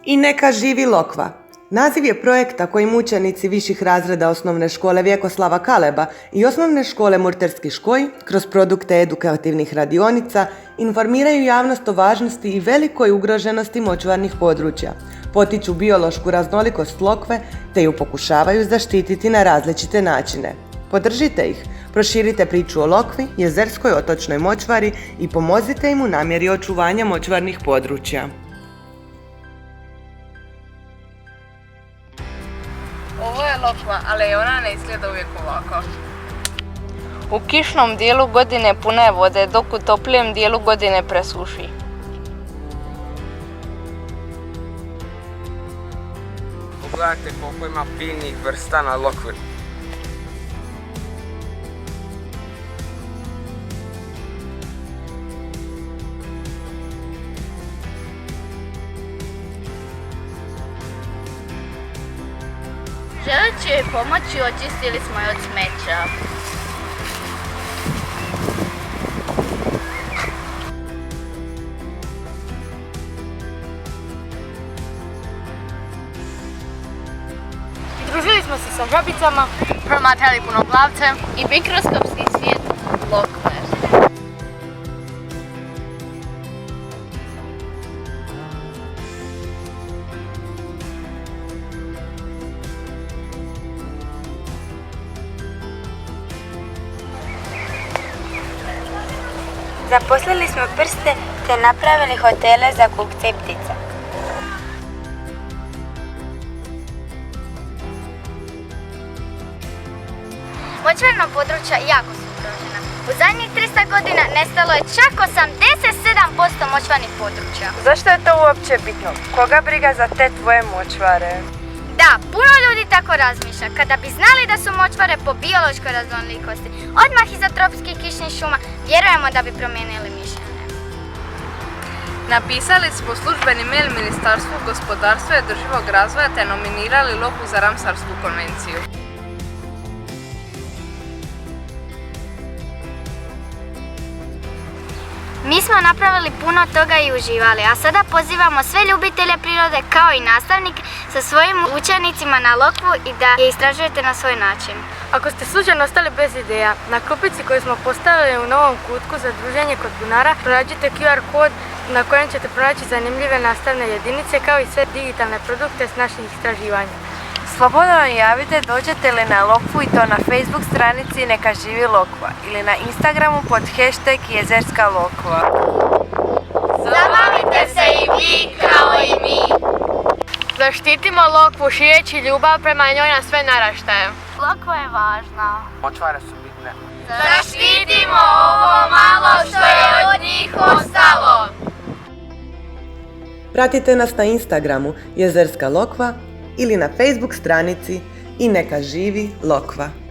I neka živi Lokva. Naziv je projekta kojim učenici viših razreda osnovne škole Vjekoslava Kaleba i osnovne škole Murterski Škoj kroz produkte edukativnih radionica informiraju javnost o važnosti i velikoj ugroženosti močvarnih područja, potiču biološku raznolikost Lokve te ju pokušavaju zaštititi na različite načine. Podržite ih, proširite priču o Lokvi, jezerskoj otočnoj močvari i pomozite im u namjeri očuvanja močvarnih područja. Ovo je Lokva, ali ona ne izgleda uvijek ovako. U kišnom dijelu godine puno je vode, dok u toplijem dijelu godine presuši. Pogledajte koliko ima biljnih vrsta na Lokvi. Želeći joj pomoći, očistili smo je od smeća. Družili smo se sa žabicama, Promatrali punoglavce i mikroskopski svijet Lokve. zaposlili smo prste te napravili hotele za kukce i ptice. Močvarna područja jako su ugrožena. U zadnjih 300 godina nestalo je čak 87% močvarnih područja. Zašto je to uopće bitno? Koga briga za te tvoje močvare? Da, puno ljudi tako razmišlja. Kada bi znali da su močvare po biološkoj raznolikosti odmah iza tropskih kišnih šuma, vjerujemo da bi promijenili mišljenje. Napisali smo službeni mail Ministarstvu gospodarstva i održivog razvoja te nominirali Lokvu za Ramsarsku konvenciju. Mi smo napravili puno toga i uživali, a sada pozivamo sve ljubitelje prirode kao i nastavnike sa svojim učenicima na Lokvu i da je istražujete na svoj način. Ako ste slučajno ostali bez ideja, na klupici koju smo postavili u novom kutku za druženje kod bunara pronađite QR kod na kojem ćete pronaći zanimljive nastavne jedinice kao i sve digitalne produkte s naših istraživanja. Slobodno nam javite dođete li na Lokvu i to na Facebook stranici Neka živi Lokva ili na Instagramu pod hashtag Jezerska Lokva. Zabavite se i vi kao i mi! Zaštitimo Lokvu šireći ljubav prema njoj na sve naraštaje. Lokva je važna. Močvare su bitne. Zaštitimo ovo malo što je od njih ostalo! Pratite nas na Instagramu Jezerska Lokva ili na Facebook stranici I neka živi Lokva.